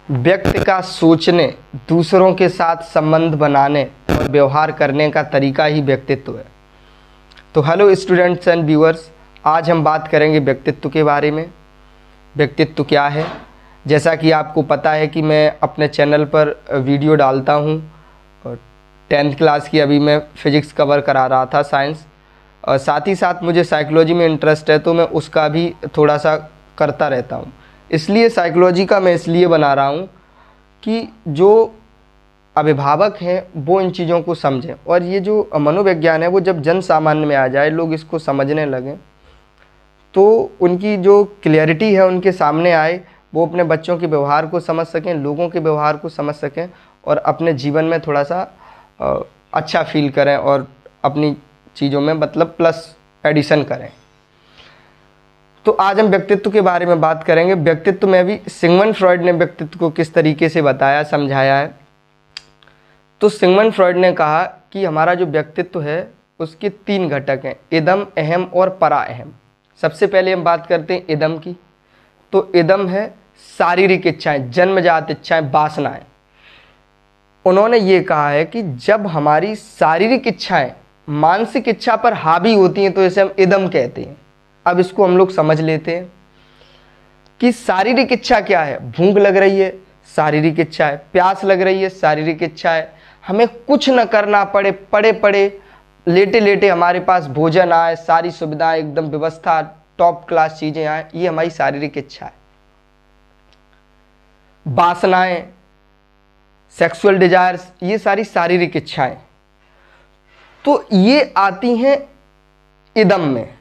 व्यक्ति का सोचने, दूसरों के साथ संबंध बनाने और व्यवहार करने का तरीका ही व्यक्तित्व है। तो हेलो स्टूडेंट्स एंड व्यूअर्स, आज हम बात करेंगे व्यक्तित्व के बारे में। व्यक्तित्व क्या है? जैसा कि आपको पता है कि मैं अपने चैनल पर वीडियो डालता हूँ और 10th क्लास की अभी मैं फ़िज़िक्स कवर करा रहा था, साइंस, और साथ ही साथ मुझे साइकोलॉजी में इंटरेस्ट है, तो मैं उसका भी थोड़ा सा करता रहता हूँ। इसलिए साइकोलॉजी का मैं इसलिए बना रहा हूँ कि जो अभिभावक हैं वो इन चीज़ों को समझें, और ये जो मनोविज्ञान है वो जब जन सामान्य में आ जाए, लोग इसको समझने लगें, तो उनकी जो क्लियरिटी है उनके सामने आए, वो अपने बच्चों के व्यवहार को समझ सकें, लोगों के व्यवहार को समझ सकें और अपने जीवन में थोड़ा सा अच्छा फील करें और अपनी चीज़ों में मतलब प्लस एडिशन करें। तो आज हम व्यक्तित्व के बारे में बात करेंगे। व्यक्तित्व में भी सिगमंड फ्रॉइड ने व्यक्तित्व को किस तरीके से बताया, समझाया है। तो सिगमंड फ्रॉइड ने कहा कि हमारा जो व्यक्तित्व है उसके 3 घटक हैं, इदम, अहम और परा अहम। सबसे पहले हम बात करते हैं इदम की। तो इदम है शारीरिक इच्छाएं, जन्मजात इच्छाएं, वासनाएं। उन्होंने ये कहा है कि जब हमारी शारीरिक इच्छाएं मानसिक इच्छा पर हावी होती हैं तो इसे हम इदम कहते हैं। अब इसको हम लोग समझ लेते हैं कि शारीरिक इच्छा क्या है। भूख लग रही है, शारीरिक इच्छा है। प्यास लग रही है, शारीरिक इच्छा है। हमें कुछ न करना पड़े, पड़े पड़े लेटे लेटे हमारे पास भोजन आए, सारी सुविधाएं, एकदम व्यवस्था, टॉप क्लास चीजें आए, ये हमारी शारीरिक इच्छा है। वासनाएं, सेक्सुअल डिजायर्स, ये सारी शारीरिक इच्छाएं, तो ये आती हैं इदम में।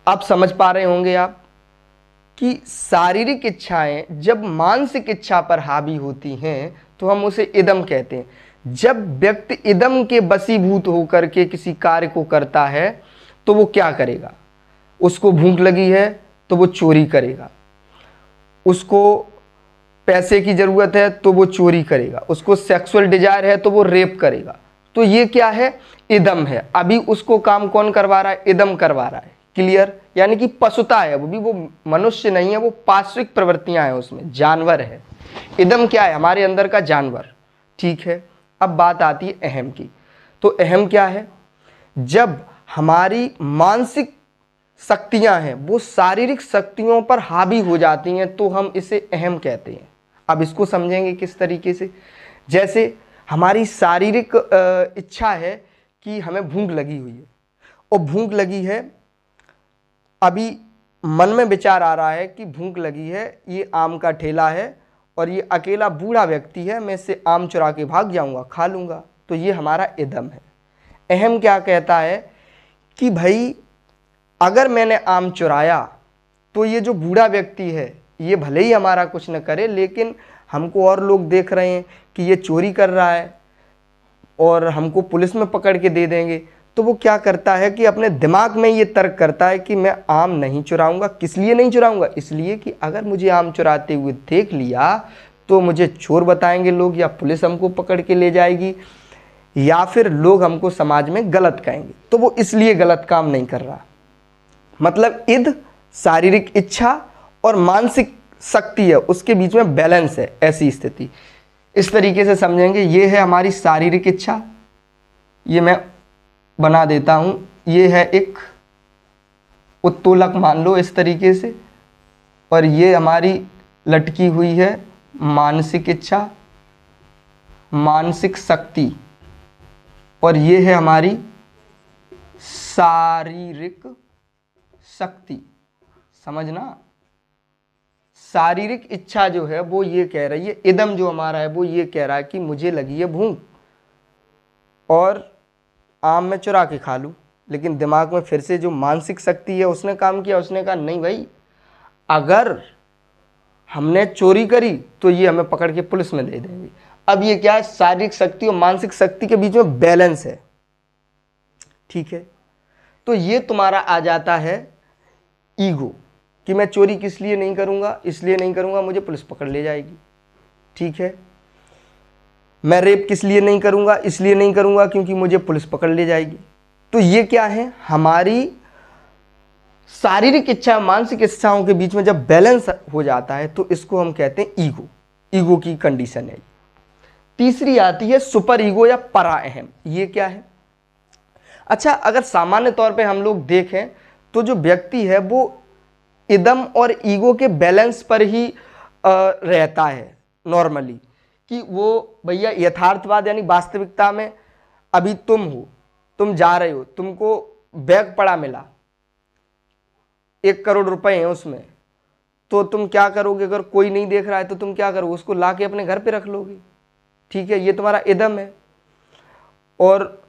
अब समझ पा रहे होंगे आप कि शारीरिक इच्छाएं जब मानसिक इच्छा पर हावी होती हैं तो हम उसे इदम कहते हैं। जब व्यक्ति इदम के वशीभूत होकर के किसी कार्य को करता है तो वो क्या करेगा? उसको भूख लगी है तो वो चोरी करेगा, उसको पैसे की जरूरत है तो वो चोरी करेगा, उसको सेक्सुअल डिजायर है तो वो रेप करेगा। तो ये क्या है? इदम है। अभी उसको काम कौन करवा रहा है? इदम करवा रहा है। क्लियर? यानी कि पशुता है, वो भी वो मनुष्य नहीं है, वो पार्श्विक प्रवृत्तियां हैं, उसमें जानवर है। इदम क्या है? हमारे अंदर का जानवर। ठीक है, अब बात आती है अहम की। तो अहम क्या है? जब हमारी मानसिक शक्तियां हैं वो शारीरिक शक्तियों पर हावी हो जाती हैं तो हम इसे अहम कहते हैं। अब इसको समझेंगे किस तरीके से। जैसे हमारी शारीरिक इच्छा है कि हमें भूख लगी हुई है, और भूख लगी है, अभी मन में विचार आ रहा है कि भूख लगी है, ये आम का ठेला है और ये अकेला बूढ़ा व्यक्ति है, मैं इससे आम चुरा के भाग जाऊंगा, खा लूंगा। तो ये हमारा इदम है। अहम क्या कहता है कि भाई अगर मैंने आम चुराया तो ये जो बूढ़ा व्यक्ति है ये भले ही हमारा कुछ न करे, लेकिन हमको और लोग देख रहे हैं कि ये चोरी कर रहा है और हमको पुलिस में पकड़ के दे देंगे। तो वो क्या करता है कि अपने दिमाग में ये तर्क करता है कि मैं आम नहीं चुराऊंगा। किस लिए नहीं चुराऊंगा? इसलिए कि अगर मुझे आम चुराते हुए देख लिया तो मुझे चोर बताएंगे लोग, या पुलिस हमको पकड़ के ले जाएगी, या फिर लोग हमको समाज में गलत कहेंगे। तो वो इसलिए गलत काम नहीं कर रहा। मतलब इद शारीरिक इच्छा और मानसिक शक्ति है, उसके बीच में बैलेंस है, ऐसी स्थिति। इस तरीके से समझेंगे। ये है हमारी शारीरिक इच्छा, ये मैं बना देता हूं, ये है एक उत्तोलक मान लो इस तरीके से, और ये हमारी लटकी हुई है मानसिक इच्छा, मानसिक शक्ति, और ये है हमारी शारीरिक शक्ति। समझना, शारीरिक इच्छा जो है वो ये कह रही है, इदम जो हमारा है वो ये कह रहा है कि मुझे लगी है भूख और आम में चुरा के खा लूं। लेकिन दिमाग में फिर से जो मानसिक शक्ति है उसने काम किया, उसने कहा नहीं भाई, अगर हमने चोरी करी तो ये हमें पकड़ के पुलिस में दे देंगे। अब ये क्या है? शारीरिक शक्ति और मानसिक शक्ति के बीच में बैलेंस है। ठीक है, तो ये तुम्हारा आ जाता है ईगो, कि मैं चोरी किस लिए नहीं करूंगा? इसलिए नहीं करूंगा मुझे पुलिस पकड़ ले जाएगी। ठीक है, मैं रेप किस लिए नहीं करूंगा? इसलिए नहीं करूंगा क्योंकि मुझे पुलिस पकड़ ले जाएगी। तो ये क्या है? हमारी शारीरिक इच्छा मानसिक इच्छाओं के बीच में जब बैलेंस हो जाता है तो इसको हम कहते हैं ईगो। ईगो की कंडीशन है। तीसरी आती है सुपर ईगो या परा अहम। ये क्या है? अच्छा, अगर सामान्य तौर पे हम लोग देखें तो जो व्यक्ति है वो इदम और ईगो के बैलेंस पर ही रहता है नॉर्मली, कि वो भैया यथार्थवाद यानी वास्तविकता में अभी तुम हो, तुम जा रहे हो, तुमको बैग पड़ा मिला, 1 करोड़ रुपए हैं उसमें, तो तुम क्या करोगे? अगर कोई नहीं देख रहा है तो तुम क्या करोगे? उसको ला के अपने घर पे रख लोगे। ठीक है, ये तुम्हारा इदम है। और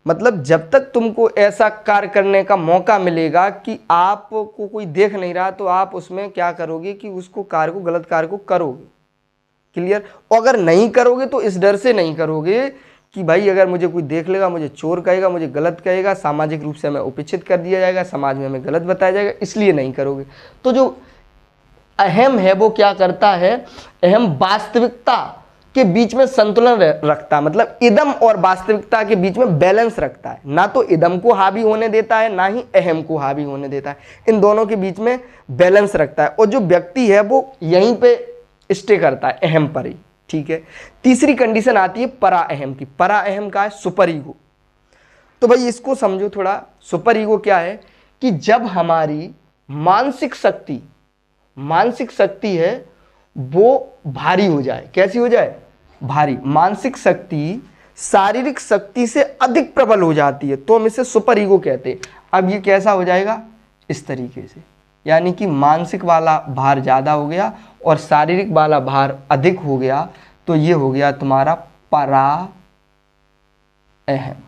मतलब जब तक तुमको ऐसा कार्य करने का मौका मिलेगा कि आपको कोई देख नहीं रहा, तो आप उसमें क्या करोगे कि उसको कार्य को, गलत कार्य को करोगे। क्लियर? और अगर नहीं करोगे तो इस डर से नहीं करोगे कि भाई अगर मुझे कोई देख लेगा, मुझे चोर कहेगा, मुझे गलत कहेगा, सामाजिक रूप से हमें उपेक्षित कर दिया जाएगा, समाज में हमें गलत बताया जाएगा, इसलिए नहीं करोगे। तो जो अहम है वो क्या करता है? अहम वास्तविकता के बीच में संतुलन रखता है, मतलब इदम और वास्तविकता के बीच में बैलेंस रखता है। ना तो इदम को हावी होने देता है, ना ही अहम को हावी होने देता है। इन दोनों के बीच में बैलेंस रखता है। और जो व्यक्ति है वो यहीं पे स्टे करता है, अहम पर ही। ठीक है। तीसरी कंडीशन आती है परा अहम की। परा अहम का है सुपर ईगो। तो भाई इसको समझो थोड़ा। सुपर ईगो क्या है? कि जब हमारी मानसिक शक्ति है वो भारी हो जाए। कैसी हो जाए? भारी। मानसिक शक्ति शारीरिक शक्ति से अधिक प्रबल हो जाती है तो हम इसे सुपर ईगो कहते हैं। अब ये कैसा हो जाएगा? इस तरीके से, यानी कि मानसिक वाला भार ज्यादा हो गया और शारीरिक वाला भार अधिक हो गया, तो ये हो गया तुम्हारा परा अहम।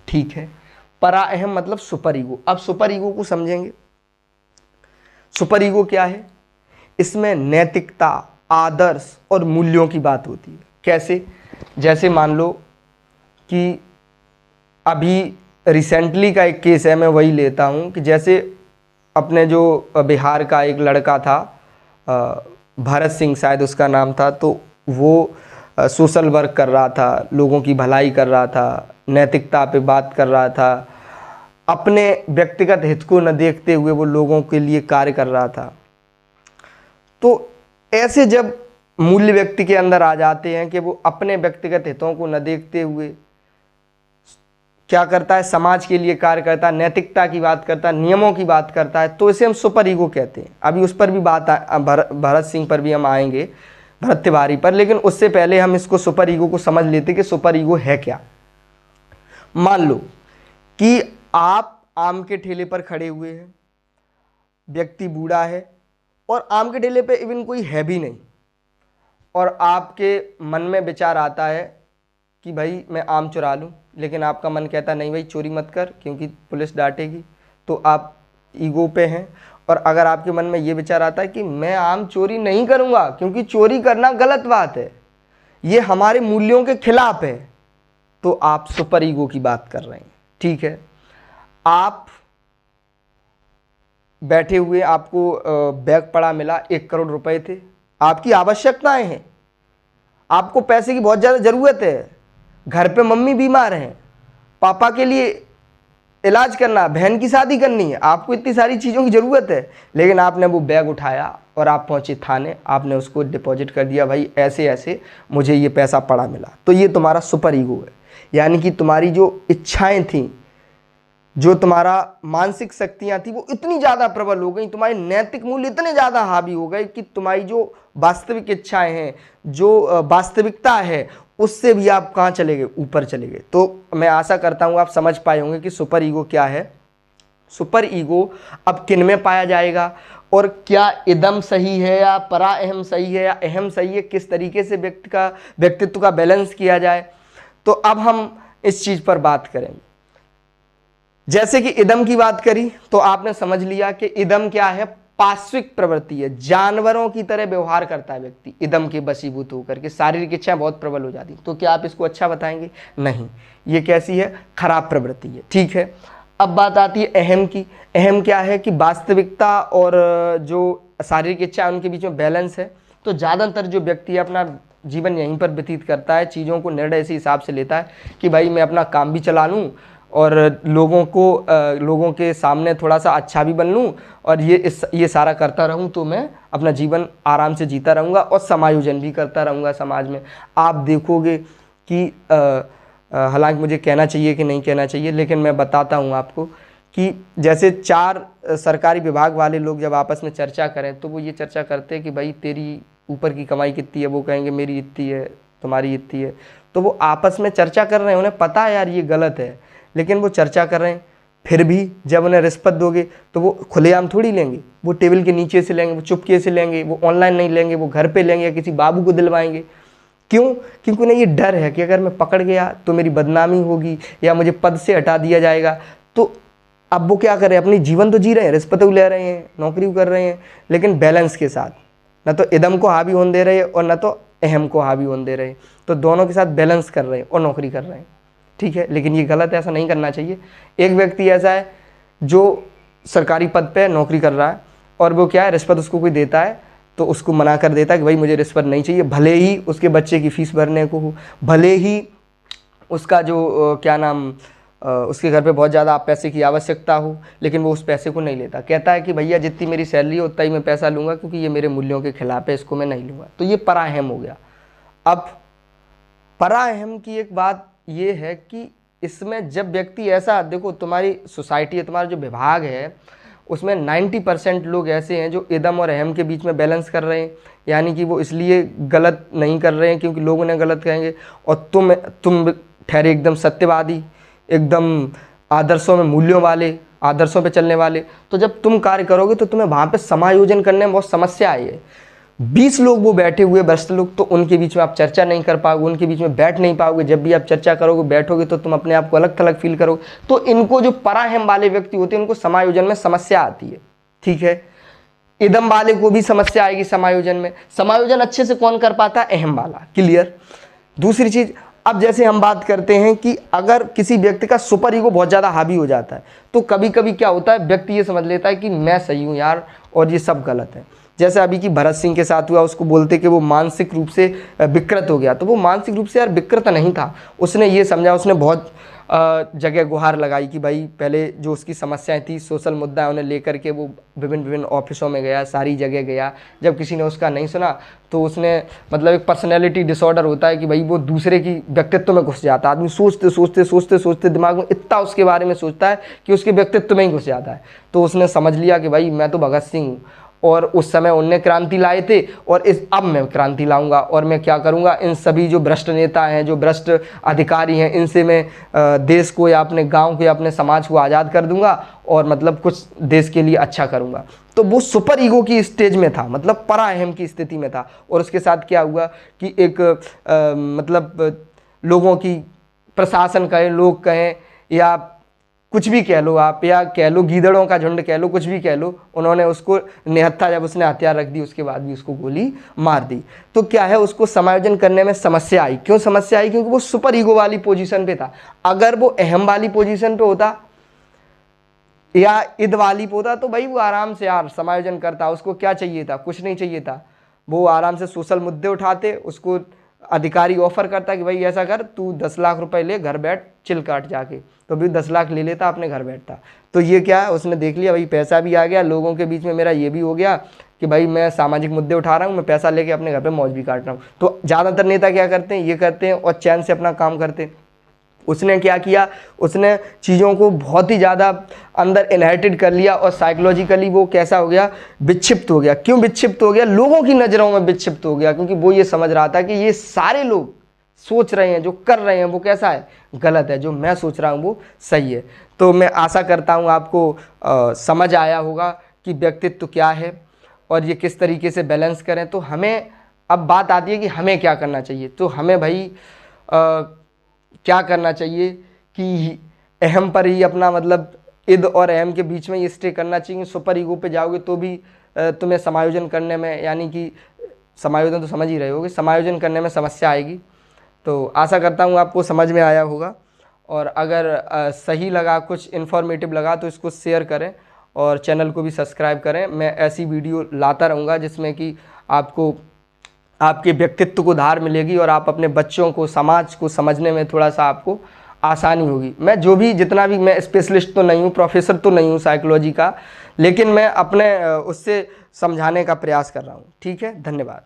ठीक है, परा अहम मतलब सुपर ईगो। अब सुपर ईगो को समझेंगे। सुपर ईगो क्या है? इसमें नैतिकता, आदर्श और मूल्यों की बात होती है। कैसे? जैसे मान लो कि अभी रिसेंटली का एक केस है, मैं वही लेता हूँ कि जैसे अपने जो बिहार का एक लड़का था, भरत सिंह शायद उसका नाम था, तो वो सोशल वर्क कर रहा था, लोगों की भलाई कर रहा था, नैतिकता पे बात कर रहा था, अपने व्यक्तिगत हित को न देखते हुए वो लोगों के लिए कार्य कर रहा था। तो ऐसे जब मूल्य व्यक्ति के अंदर आ जाते हैं कि वो अपने व्यक्तिगत हितों को न देखते हुए क्या करता है? समाज के लिए कार्य करता है, नैतिकता की बात करता है, नियमों की बात करता है, तो इसे हम सुपर ईगो कहते हैं। अभी उस पर भी बात भरत सिंह पर भी हम आएंगे, भरत तिवारी पर, लेकिन उससे पहले हम इसको सुपर ईगो को समझ लेते कि सुपर ईगो है क्या। मान लो कि आप आम के ठेले पर खड़े हुए हैं, व्यक्ति बूढ़ा है और आम के ठेले पे इवन कोई है भी नहीं, और आपके मन में विचार आता है कि भाई मैं आम चुरा लूं, लेकिन आपका मन कहता नहीं भाई चोरी मत कर क्योंकि पुलिस डांटेगी, तो आप ईगो पे हैं। और अगर आपके मन में ये विचार आता है कि मैं आम चोरी नहीं करूंगा क्योंकि चोरी करना गलत बात है, ये हमारे मूल्यों के खिलाफ है, तो आप सुपर ईगो की बात कर रहे हैं। ठीक है, आप बैठे हुए, आपको बैग पड़ा मिला, 1 करोड़ रुपए थे, आपकी आवश्यकताएं हैं, आपको पैसे की बहुत ज़्यादा ज़रूरत है, घर पे मम्मी बीमार हैं, पापा के लिए इलाज करना, बहन की शादी करनी है, आपको इतनी सारी चीज़ों की ज़रूरत है, लेकिन आपने वो बैग उठाया और आप पहुँचे थाने, आपने उसको डिपॉजिट कर दिया, भाई ऐसे ऐसे मुझे ये पैसा पड़ा मिला। तो ये तुम्हारा सुपर ईगो है। यानी कि तुम्हारी जो इच्छाएं थी, जो तुम्हारा मानसिक शक्तियां थी, वो इतनी ज़्यादा प्रबल हो गई, तुम्हारे नैतिक मूल्य इतने ज़्यादा हावी हो गए कि तुम्हारी जो वास्तविक इच्छाएं हैं, जो वास्तविकता है, उससे भी आप कहाँ चले गए? ऊपर चले गए। तो मैं आशा करता हूँ आप समझ पाए होंगे कि सुपर ईगो क्या है। सुपर ईगो अब किन में पाया जाएगा और क्या इदम सही है या परा अहम सही है या अहम सही है, किस तरीके से व्यक्तित्व का बैलेंस किया जाए, तो अब हम इस चीज़ पर बात करेंगे। जैसे कि इदम की बात करी तो आपने समझ लिया कि इदम क्या है? पाश्विक प्रवृत्ति है, जानवरों की तरह व्यवहार करता है व्यक्ति इदम के वशीभूत होकर के, शारीरिक इच्छाएं बहुत प्रबल हो जाती। तो क्या आप इसको अच्छा बताएंगे? नहीं, ये कैसी है? खराब प्रवृत्ति है। ठीक है, अब बात आती है अहम की। अहम क्या है? कि वास्तविकता और जो शारीरिक इच्छा उनके बीच में बैलेंस है। तो ज़्यादातर जो व्यक्ति अपना जीवन यहीं पर व्यतीत करता है, चीज़ों को निर्णय इसी हिसाब से लेता है कि भाई मैं अपना काम भी चला लूँ और लोगों के सामने थोड़ा सा अच्छा भी बन लूँ और ये सारा करता रहूँ, तो मैं अपना जीवन आराम से जीता रहूँगा और समायोजन भी करता रहूँगा समाज में। आप देखोगे कि हालांकि मुझे कहना चाहिए कि नहीं कहना चाहिए, लेकिन मैं बताता हूँ आपको कि जैसे 4 सरकारी विभाग वाले लोग जब आपस में चर्चा करें तो वो ये चर्चा करते हैं कि भाई तेरी ऊपर की कमाई कितनी है, वो कहेंगे मेरी इतनी है, तुम्हारी इतनी है। तो वो आपस में चर्चा कर रहे हैं, उन्हें पता है यार ये गलत है, लेकिन वो चर्चा कर रहे हैं। फिर भी जब उन्हें रिश्वत दोगे तो वो खुलेआम थोड़ी लेंगे, वो टेबल के नीचे से लेंगे, वो चुपके से लेंगे, वो ऑनलाइन नहीं लेंगे, वो घर पे लेंगे या किसी बाबू को दिलवाएंगे। क्यों? क्योंकि उन्हें ये डर है कि अगर मैं पकड़ गया तो मेरी बदनामी होगी या मुझे पद से हटा दिया जाएगा। तो अब वो क्या कर रहे हैं, अपनी जीवन तो जी रहे हैं, रिश्वतें ले रहे हैं, नौकरी कर रहे हैं, लेकिन बैलेंस के साथ, न तो इदम को हावी होने दे रहे हैं और न तो अहम को हावी होने दे रहे हैं। तो दोनों के साथ बैलेंस कर रहे हैं और नौकरी कर रहे हैं, ठीक है। लेकिन ये गलत है, ऐसा नहीं करना चाहिए। एक व्यक्ति ऐसा है जो सरकारी पद पे नौकरी कर रहा है और वो क्या है, रिश्वत उसको कोई देता है तो उसको मना कर देता है कि भाई मुझे रिश्वत नहीं चाहिए, भले ही उसके बच्चे की फीस भरने को हो, भले ही उसका जो उसके घर पे बहुत ज़्यादा पैसे की आवश्यकता हो, लेकिन वो उस पैसे को नहीं लेता। कहता है कि भैया जितनी मेरी सैलरी है उतना ही मैं पैसा लूँगा, क्योंकि ये मेरे मूल्यों के खिलाफ है, इसको मैं नहीं लूँगा। तो ये पराअहम हो गया। अब पराअहम की एक बात ये है कि इसमें जब व्यक्ति ऐसा, देखो तुम्हारी सोसाइटी है, तुम्हारा जो विभाग है उसमें 90% लोग ऐसे हैं जो इदम और अहम के बीच में बैलेंस कर रहे हैं, यानी कि वो इसलिए गलत नहीं कर रहे हैं क्योंकि लोग उन्हें गलत कहेंगे, और तुम ठहरे एकदम सत्यवादी, एकदम आदर्शों में मूल्यों वाले, आदर्शों पे चलने वाले। तो जब तुम कार्य करोगे तो तुम्हें वहाँ पे समायोजन करने में बहुत समस्या आई है। 20 लोग वो बैठे हुए भ्रष्ट लोग, तो उनके बीच में आप चर्चा नहीं कर पाओगे, उनके बीच में बैठ नहीं पाओगे। जब भी आप चर्चा करोगे, बैठोगे, तो तुम अपने आप को अलग थलग फील करोगे। तो इनको जो पराअहम वाले व्यक्ति होते हैं उनको समायोजन में समस्या आती है, ठीक है। इदम वाले को भी समस्या आएगी समायोजन में। समायोजन अच्छे से कौन कर पाता है? अहम वाला। क्लियर। दूसरी चीज, अब जैसे हम बात करते हैं कि अगर किसी व्यक्ति का सुपर ईगो बहुत ज़्यादा हावी हो जाता है तो कभी कभी क्या होता है, व्यक्ति ये समझ लेता है कि मैं सही हूँ यार और ये सब गलत है। जैसे अभी की भरत सिंह के साथ हुआ, उसको बोलते कि वो मानसिक रूप से विकृत हो गया। तो वो मानसिक रूप से यार विकृत नहीं था, उसने ये समझा, उसने बहुत जगह गुहार लगाई कि भाई पहले जो उसकी समस्याएं थी, सोशल मुद्दा उन्हें लेकर के वो विभिन्न ऑफिसों में गया, सारी जगह गया। जब किसी ने उसका नहीं सुना तो उसने, मतलब एक पर्सनैलिटी डिसऑर्डर होता है कि भाई वो दूसरे की व्यक्तित्व में घुस जाता है। आदमी सोचते सोचते सोचते सोचते दिमाग में इतना उसके बारे में सोचता है कि उसके व्यक्तित्व में ही घुस जाता है। तो उसने समझ लिया कि भाई मैं तो भगत सिंह हूँ और उस समय उनने क्रांति लाए थे और अब मैं क्रांति लाऊंगा और मैं क्या करूंगा, इन सभी जो भ्रष्ट नेता हैं, जो भ्रष्ट अधिकारी हैं, इनसे मैं देश को या अपने गांव को या अपने समाज को आज़ाद कर दूंगा और मतलब कुछ देश के लिए अच्छा करूंगा। तो वो सुपर ईगो की स्टेज में था, मतलब पराअहम की स्थिति में था। और उसके साथ क्या हुआ कि एक मतलब लोगों की, प्रशासन कहें, लोग कहें, या कुछ भी कह लो आप, या कह लो गीदड़ों का झुंड कह लो, कुछ भी कह लो, उन्होंने उसको निहत्था, जब उसने हथियार रख दी उसके बाद भी उसको गोली मार दी। तो क्या है, उसको समायोजन करने में समस्या आई। क्यों समस्या आई? क्योंकि वो सुपर ईगो वाली पोजीशन पे था। अगर वो अहम वाली पोजीशन पे होता या इद वाली पे होता तो भाई वो आराम से यार समायोजन करता। उसको क्या चाहिए था? कुछ नहीं चाहिए था। वो आराम से सोशल मुद्दे उठाते, उसको अधिकारी ऑफर करता कि भाई ऐसा कर, तू 10 लाख रुपए ले, घर बैठ, चिल काट जाके, तो भी 10 लाख ले लेता, अपने घर बैठता। तो ये क्या है, उसने देख लिया भाई पैसा भी आ गया, लोगों के बीच में मेरा ये भी हो गया कि भाई मैं सामाजिक मुद्दे उठा रहा हूँ, मैं पैसा लेके अपने घर पे मौज भी काट रहा हूँ। तो ज़्यादातर नेता क्या करते हैं, ये करते हैं और चैन से अपना काम करते हैं। उसने क्या किया, उसने चीज़ों को बहुत ही ज़्यादा अंदर इनहेरिटेड कर लिया और साइकोलॉजिकली वो कैसा हो गया, विक्षिप्त हो गया। क्यों विक्षिप्त हो गया? लोगों की नज़रों में विक्षिप्त हो गया, क्योंकि वो ये समझ रहा था कि ये सारे लोग सोच रहे हैं, जो कर रहे हैं वो कैसा है, गलत है, जो मैं सोच रहा हूँ वो सही है। तो मैं आशा करता हूँ आपको समझ आया होगा कि व्यक्तित्व क्या है और ये किस तरीके से बैलेंस करें। तो हमें अब बात आती है कि हमें क्या करना चाहिए। तो हमें भाई क्या करना चाहिए कि अहम पर ही अपना, मतलब इद और अहम के बीच में ये स्टे करना चाहिए। सुपर ईगो पे जाओगे तो भी तुम्हें समायोजन करने में, यानी कि समायोजन तो समझ ही रहे होगे, समायोजन करने में समस्या आएगी। तो आशा करता हूँ आपको समझ में आया होगा, और अगर सही लगा, कुछ इन्फॉर्मेटिव लगा तो इसको शेयर करें और चैनल को भी सब्सक्राइब करें। मैं ऐसी वीडियो लाता रहूँगा जिसमें कि आपको आपके व्यक्तित्व को धार मिलेगी और आप अपने बच्चों को, समाज को समझने में थोड़ा सा आपको आसानी होगी। मैं जो भी जितना भी, मैं स्पेशलिस्ट तो नहीं हूँ, प्रोफेसर तो नहीं हूँ साइकोलॉजी का, लेकिन मैं अपने उससे समझाने का प्रयास कर रहा हूँ। ठीक है, धन्यवाद।